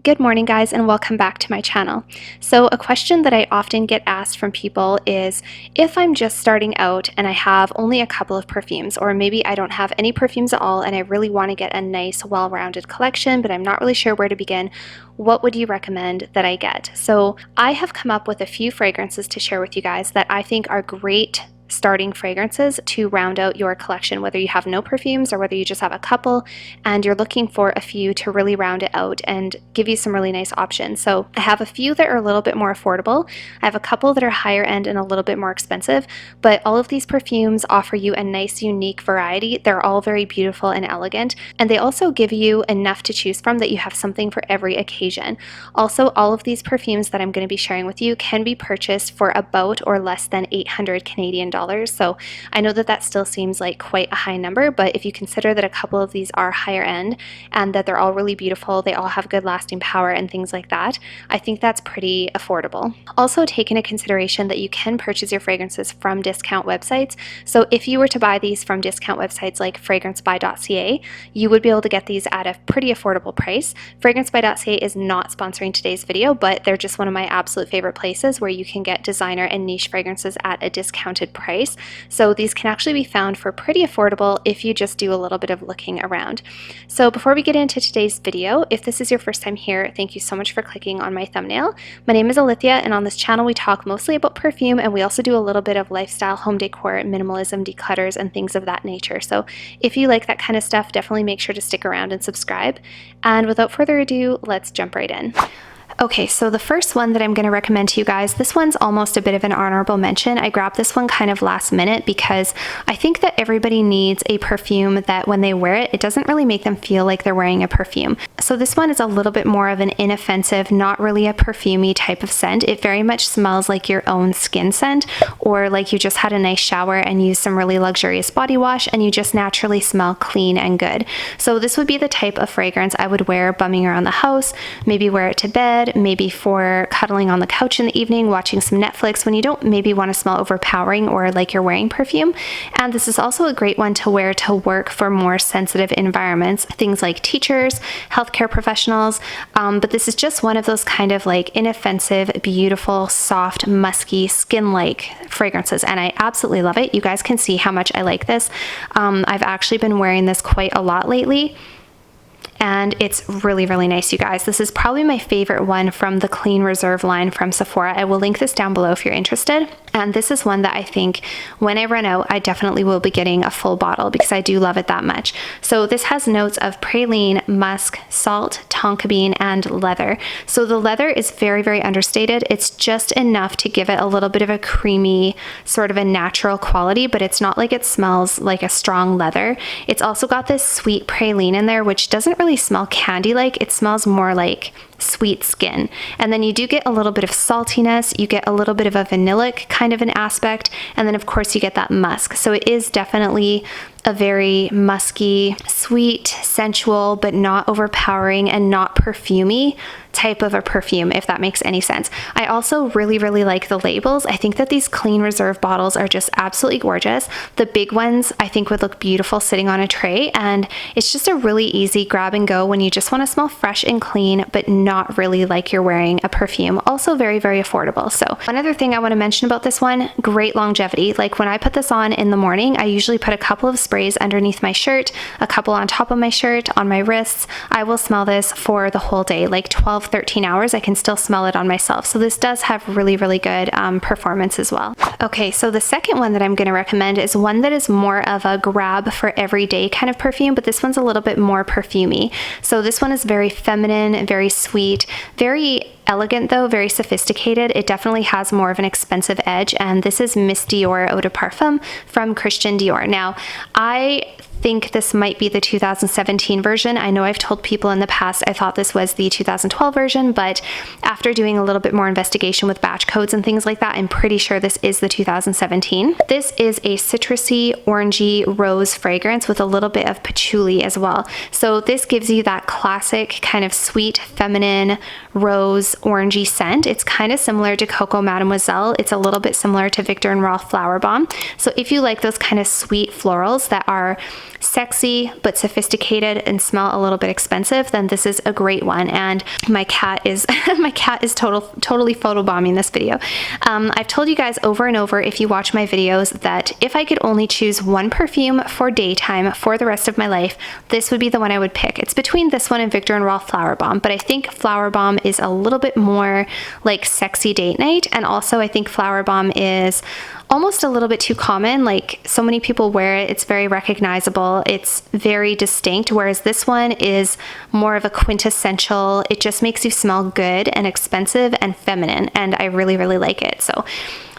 Good morning, guys, and welcome back to my channel. So a question that I often get asked from people is if I'm just starting out and I have only a couple of perfumes, or maybe I don't have any perfumes at all and I really want to get a nice well-rounded collection, but I'm not really sure where to begin, what would you recommend that I get? So I have come up with a few fragrances to share with you guys that I think are great starting fragrances to round out your collection, whether you have no perfumes or whether you just have a couple and you're looking for a few to really round it out and give you some really nice options. So I have a few that are a little bit more affordable. I have a couple that are higher end and a little bit more expensive, but all of these perfumes offer you a nice unique variety. They're all very beautiful and elegant, and they also give you enough to choose from that you have something for every occasion. Also, all of these perfumes that I'm going to be sharing with you can be purchased for about or less than 800 Canadian dollars. So I know that that still seems like quite a high number, but if you consider that a couple of these are higher end and that they're all really beautiful, they all have good lasting power and things like that, I think that's pretty affordable. Also, take into consideration that you can purchase your fragrances from discount websites. So if you were to buy these from discount websites like fragrancebuy.ca, you would be able to get these at a pretty affordable price. Fragrancebuy.ca is not sponsoring today's video, but they're just one of my absolute favorite places where you can get designer and niche fragrances at a discounted price. So these can actually be found for pretty affordable if you just do a little bit of looking around. So before we get into today's video, if this is your first time here, thank you so much for clicking on my thumbnail. My name is Alithia, and on this channel we talk mostly about perfume, and we also do a little bit of lifestyle, home decor, minimalism, declutters, and things of that nature. So if you like that kind of stuff, definitely make sure to stick around and subscribe. And without further ado, let's jump right in. Okay, so the first one that I'm going to recommend to you guys, this one's almost a bit of an honorable mention. I grabbed this one kind of last minute because I think that everybody needs a perfume that when they wear it, it doesn't really make them feel like they're wearing a perfume. So this one is a little bit more of an inoffensive, not really a perfumey type of scent. It very much smells like your own skin scent, or like you just had a nice shower and used some really luxurious body wash and you just naturally smell clean and good. So this would be the type of fragrance I would wear bumming around the house, maybe wear it to bed, maybe for cuddling on the couch in the evening, watching some Netflix when you don't maybe want to smell overpowering or like you're wearing perfume. And this is also a great one to wear to work for more sensitive environments, things like teachers, healthcare professionals. But this is just one of those kind of like inoffensive, beautiful, soft, musky, skin-like fragrances. And I absolutely love it. You guys can see how much I like this. I've actually been wearing this quite a lot lately, and it's really, really nice, you guys. This is probably my favorite one from the Clean Reserve line from Sephora. I will link this down below if you're interested. And this is one that I think when I run out, I definitely will be getting a full bottle because I do love it that much. So this has notes of praline, musk, salt, tonka bean, and leather. So the leather is very, very understated. It's just enough to give it a little bit of a creamy, sort of a natural quality, but it's not like it smells like a strong leather. It's also got this sweet praline in there, which doesn't really smell candy-like. It smells more like sweet skin. And then you do get a little bit of saltiness, you get a little bit of a vanillic kind of an aspect, and then of course you get that musk. So it is definitely a very musky, sweet, sensual, but not overpowering and not perfumey type of a perfume, if that makes any sense. I also really, really like the labels. I think that these Clean Reserve bottles are just absolutely gorgeous. The big ones I think would look beautiful sitting on a tray, and it's just a really easy grab and go when you just want to smell fresh and clean, but not really like you're wearing a perfume. Also very, very affordable. So one other thing I want to mention about this one, great longevity. Like when I put this on in the morning, I usually put a couple of sprays underneath my shirt, a couple on top of my shirt, on my wrists. I will smell this for the whole day, like 12, 13 hours. I can still smell it on myself. So this does have really, really good performance as well. Okay, so the second one that I'm going to recommend is one that is more of a grab for everyday kind of perfume, but this one's a little bit more perfumey. So this one is very feminine, very sweet, very elegant though, very sophisticated. It definitely has more of an expensive edge, and this is Misty Dior Eau de Parfum from Christian Dior. Now, I think this might be the 2017 version. I know I've told people in the past I thought this was the 2012 version, but after doing a little bit more investigation with batch codes and things like that, I'm pretty sure this is the 2017. This is a citrusy, orangey, rose fragrance with a little bit of patchouli as well. So this gives you that classic kind of sweet, feminine, rose, orangey scent. It's kind of similar to Coco Mademoiselle. It's a little bit similar to Viktor and Rolf Flower Bomb. So if you like those kind of sweet florals that are sexy but sophisticated and smell a little bit expensive, then this is a great one. And my cat is totally photobombing this video. I've told you guys over and over, if you watch my videos, that if I could only choose one perfume for daytime for the rest of my life, this would be the one I would pick. It's between this one and Viktor and Rolf Flower Bomb, but I think Flower Bomb is a little bit more like sexy date night, and also I think Flower Bomb is almost a little bit too common. Like, so many people wear it, it's very recognizable, it's very distinct, whereas this one is more of a quintessential, it just makes you smell good and expensive and feminine, and I really like it. So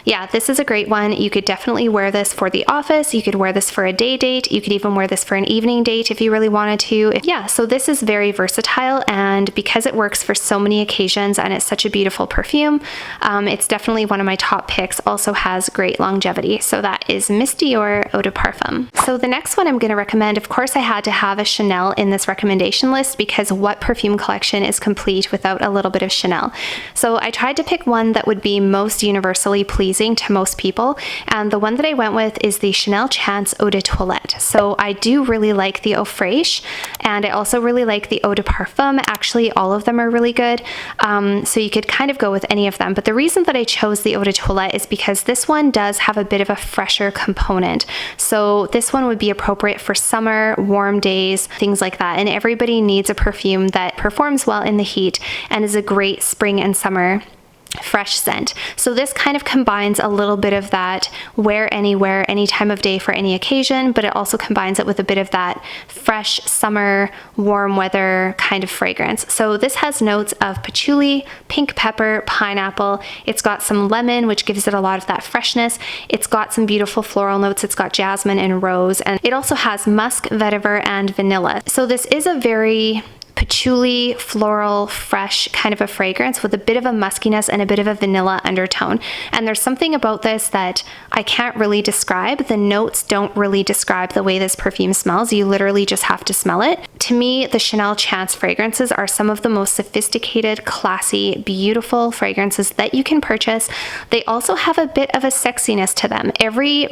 yeah, this is a great one. You could definitely wear this for the office. You could wear this for a day date. You could even wear this for an evening date if you really wanted to. Yeah, so this is very versatile, and because it works for so many occasions and it's such a beautiful perfume, it's definitely one of my top picks. Also has great longevity. So that is Misty Dior Eau de Parfum. So the next one I'm going to recommend, of course I had to have a Chanel in this recommendation list, because what perfume collection is complete without a little bit of Chanel? So I tried to pick one that would be most universally pleasing to most people, and the one that I went with is the Chanel Chance Eau de Toilette. So I do really like the Eau Fraiche, and I also really like the Eau de Parfum. Actually, all of them are really good, so you could kind of go with any of them, but the reason that I chose the Eau de Toilette is because this one does have a bit of a fresher component. So this one would be appropriate for summer, warm days, things like that, and everybody needs a perfume that performs well in the heat and is a great spring and summer fresh scent. So this kind of combines a little bit of that wear anywhere, any time of day for any occasion, but it also combines it with a bit of that fresh summer, warm weather kind of fragrance. So this has notes of patchouli, pink pepper, pineapple. It's got some lemon, which gives it a lot of that freshness. It's got some beautiful floral notes. It's got jasmine and rose, and it also has musk, vetiver, and vanilla. So this is a very patchouli, floral, fresh kind of a fragrance with a bit of a muskiness and a bit of a vanilla undertone. And there's something about this that I can't really describe. The notes don't really describe the way this perfume smells. You literally just have to smell it. To me, the Chanel Chance fragrances are some of the most sophisticated, classy, beautiful fragrances that you can purchase. They also have a bit of a sexiness to them.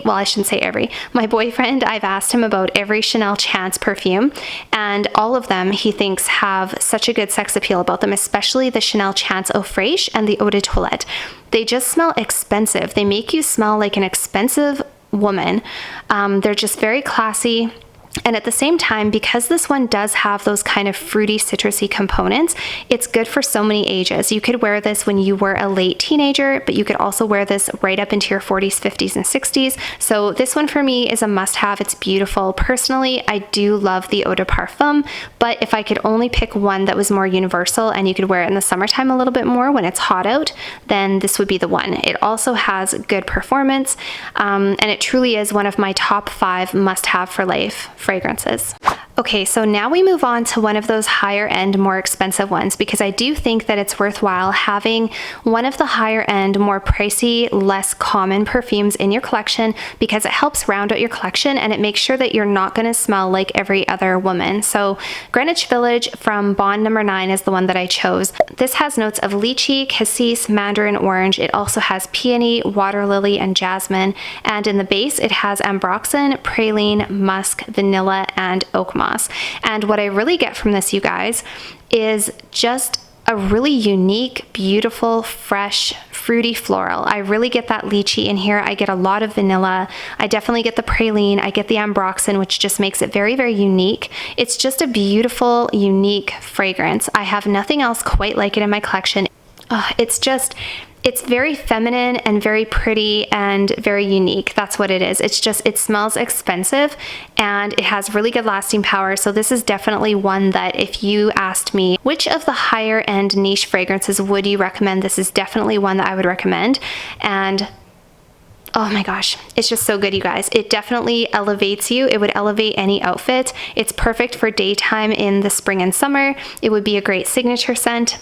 Well, I shouldn't say every. My boyfriend, I've asked him about every Chanel Chance perfume, and all of them he thinks have such a good sex appeal about them, especially the Chanel Chance Eau Fraiche and the Eau de Toilette. They just smell expensive. They make you smell like an expensive woman. They're just very classy. And at the same time, because this one does have those kind of fruity, citrusy components, it's good for so many ages. You could wear this when you were a late teenager, but you could also wear this right up into your 40s, 50s, and 60s. So this one for me is a must-have. It's beautiful. Personally, I do love the Eau de Parfum, but if I could only pick one that was more universal and you could wear it in the summertime a little bit more when it's hot out, then this would be the one. It also has good performance, and it truly is one of my top 5 must-have for life fragrances. Okay, so now we move on to one of those higher end, more expensive ones, because I do think that it's worthwhile having one of the higher end, more pricey, less common perfumes in your collection, because it helps round out your collection and it makes sure that you're not going to smell like every other woman. So Greenwich Village from Bond No. 9 is the one that I chose. This has notes of lychee, cassis, mandarin orange. It also has peony, water lily, and jasmine. And in the base, it has ambroxan, praline, musk, vanilla, and oak moss. And what I really get from this, you guys, is just a really unique, beautiful, fresh, fruity floral. I really get that lychee in here. I get a lot of vanilla. I definitely get the praline. I get the ambroxan, which just makes it very, very unique. It's just a beautiful, unique fragrance. I have nothing else quite like it in my collection. It's very feminine and very pretty and very unique. That's what it is. It's just, it smells expensive and it has really good lasting power. So this is definitely one that if you asked me which of the higher end niche fragrances would you recommend, this is definitely one that I would recommend. And oh my gosh, it's just so good, you guys. It definitely elevates you. It would elevate any outfit. It's perfect for daytime in the spring and summer. It would be a great signature scent.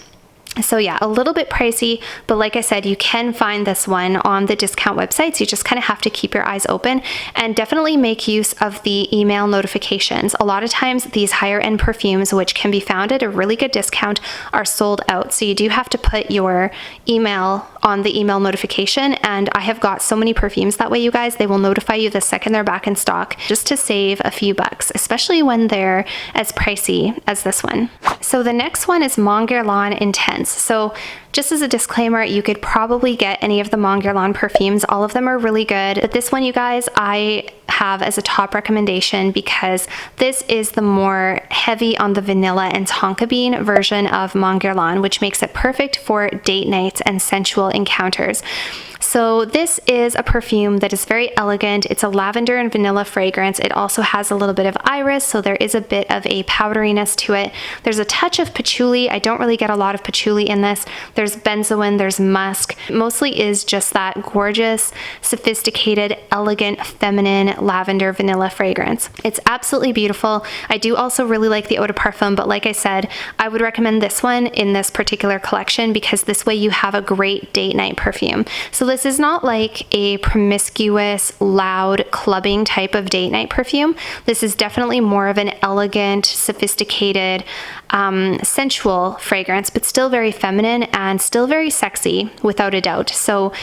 So yeah, a little bit pricey, but like I said, you can find this one on the discount websites. You just kind of have to keep your eyes open and definitely make use of the email notifications. A lot of times these higher end perfumes, which can be found at a really good discount, are sold out. So you do have to put your email on the email notification, and I have got so many perfumes that way, you guys. They will notify you the second they're back in stock, just to save a few bucks, especially when they're as pricey as this one. So the next one is Mongerlan Intense. So just as a disclaimer, you could probably get any of the Mongerlan perfumes. All of them are really good, but this one, you guys, I have as a top recommendation because this is the more heavy on the vanilla and tonka bean version of Mongerlan, which makes it perfect for date nights and sensual encounters. So this is a perfume that is very elegant. It's a lavender and vanilla fragrance. It also has a little bit of iris, so there is a bit of a powderiness to it. There's a touch of patchouli. I don't really get a lot of patchouli in this. There's benzoin, there's musk. It mostly is just that gorgeous, sophisticated, elegant, feminine lavender vanilla fragrance. It's absolutely beautiful. I do also really like the eau de parfum, but like I said, I would recommend this one in this particular collection because this way you have a great date night perfume. So this is not like a promiscuous, loud, clubbing type of date night perfume. This is definitely more of an elegant, sophisticated, sensual fragrance, but still very feminine and still very sexy, without a doubt. So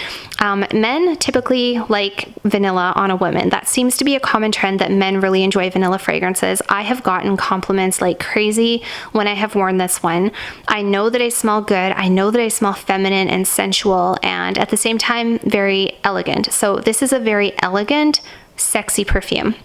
men typically like vanilla on a woman. That seems to be a common trend, that men really enjoy vanilla fragrances. I have gotten compliments like crazy when I have worn this one. I know that I smell good. I know that I smell feminine and sensual, and at the same time, very elegant. So this is a very elegant, sexy perfume.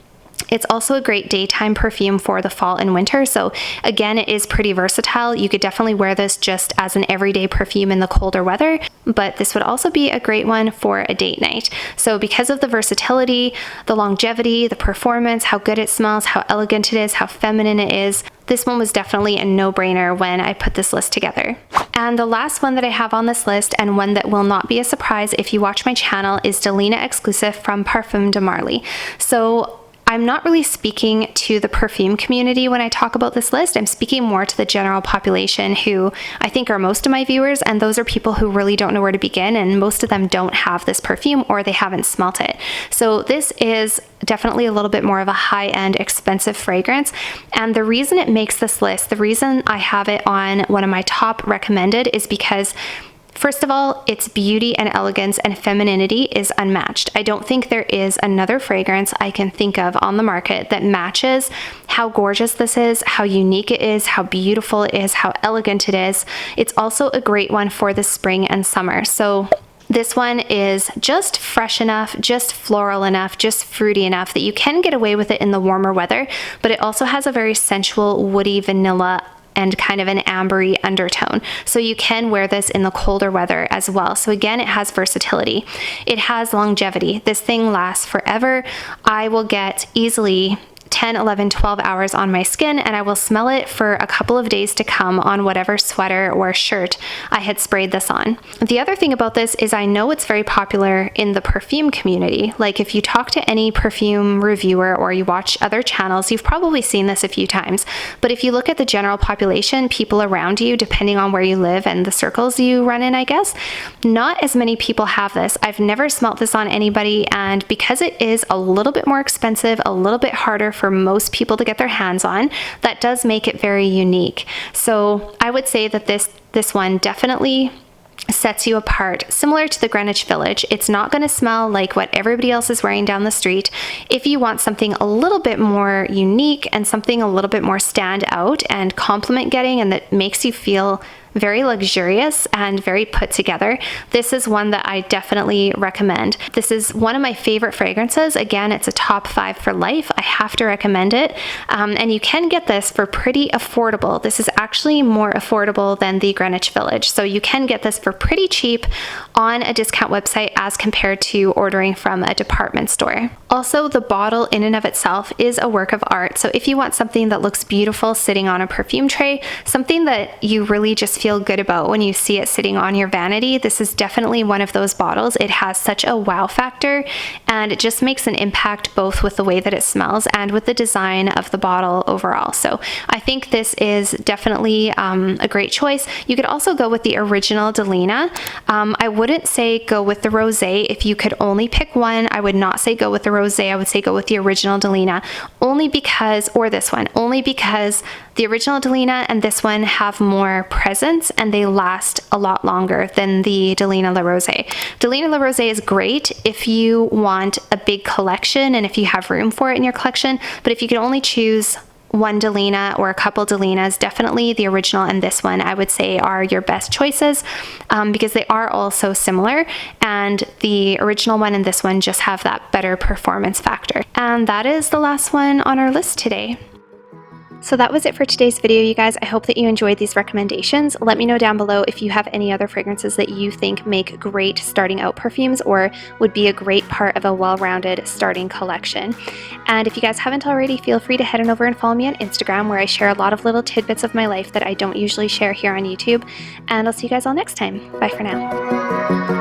It's also a great daytime perfume for the fall and winter. So again, it is pretty versatile. You could definitely wear this just as an everyday perfume in the colder weather, but this would also be a great one for a date night. So because of the versatility, the longevity, the performance, how good it smells, how elegant it is, how feminine it is, this one was definitely a no-brainer when I put this list together. And the last one that I have on this list, and one that will not be a surprise if you watch my channel, is Delena exclusive from Parfum de Marly. So I'm not really speaking to the perfume community when I talk about this list. I'm speaking more to the general population, who I think are most of my viewers, and those are people who really don't know where to begin, and most of them don't have this perfume or they haven't smelt it. So this is definitely a little bit more of a high-end, expensive fragrance, and the reason it makes this list, the reason I have it on one of my top recommended, is because first of all, its beauty and elegance and femininity is unmatched. I don't think there is another fragrance I can think of on the market that matches how gorgeous this is, how unique it is, how beautiful it is, how elegant it is. It's also a great one for the spring and summer. So this one is just fresh enough, just floral enough, just fruity enough that you can get away with it in the warmer weather, but it also has a very sensual, woody vanilla and kind of an ambery undertone. So you can wear this in the colder weather as well. So again, it has versatility. It has longevity. This thing lasts forever. I will get easily 10, 11, 12 hours on my skin, and I will smell it for a couple of days to come on whatever sweater or shirt I had sprayed this on. The other thing about this is I know it's very popular in the perfume community. Like if you talk to any perfume reviewer or you watch other channels, you've probably seen this a few times. But if you look at the general population, people around you, depending on where you live and the circles you run in, I guess, not as many people have this. I've never smelt this on anybody, and because it is a little bit more expensive, a little bit harder for most people to get their hands on, that does make it very unique. So I would say that this one definitely sets you apart. Similar to the Greenwich Village, it's not going to smell like what everybody else is wearing down the street. If you want something a little bit more unique and something a little bit more stand out and compliment getting, and that makes you feel very luxurious and very put together, this is one that I definitely recommend. This is one of my favorite fragrances. Again, it's a top 5 for life. I have to recommend it. And you can get this for pretty affordable. This is actually more affordable than the Greenwich Village. So you can get this for pretty cheap on a discount website as compared to ordering from a department store. Also, the bottle in and of itself is a work of art. So if you want something that looks beautiful sitting on a perfume tray, something that you really just feel feel good about when you see it sitting on your vanity. This is definitely one of those bottles. It has such a wow factor, and it just makes an impact both with the way that it smells and with the design of the bottle overall. So I think this is definitely a great choice. You could also go with the original delena. I wouldn't say go with the rosé. If you could only pick one, I would not say go with the rosé. I would say go with the original delena, only because, or this one, only because the original delena and this one have more presence and they last a lot longer than the delena la rosé. Delena la rosé is great if you want a big collection and if you have room for it in your collection, but if you could only choose one delena or a couple delenas, definitely the original and this one I would say are your best choices, because they are all so similar, and the original one and this one just have that better performance factor. And that is the last one on our list today. So that was it for today's video, you guys. I hope that you enjoyed these recommendations. Let me know down below if you have any other fragrances that you think make great starting out perfumes or would be a great part of a well-rounded starting collection. And if you guys haven't already, feel free to head on over and follow me on Instagram, where I share a lot of little tidbits of my life that I don't usually share here on YouTube. And I'll see you guys all next time. Bye for now.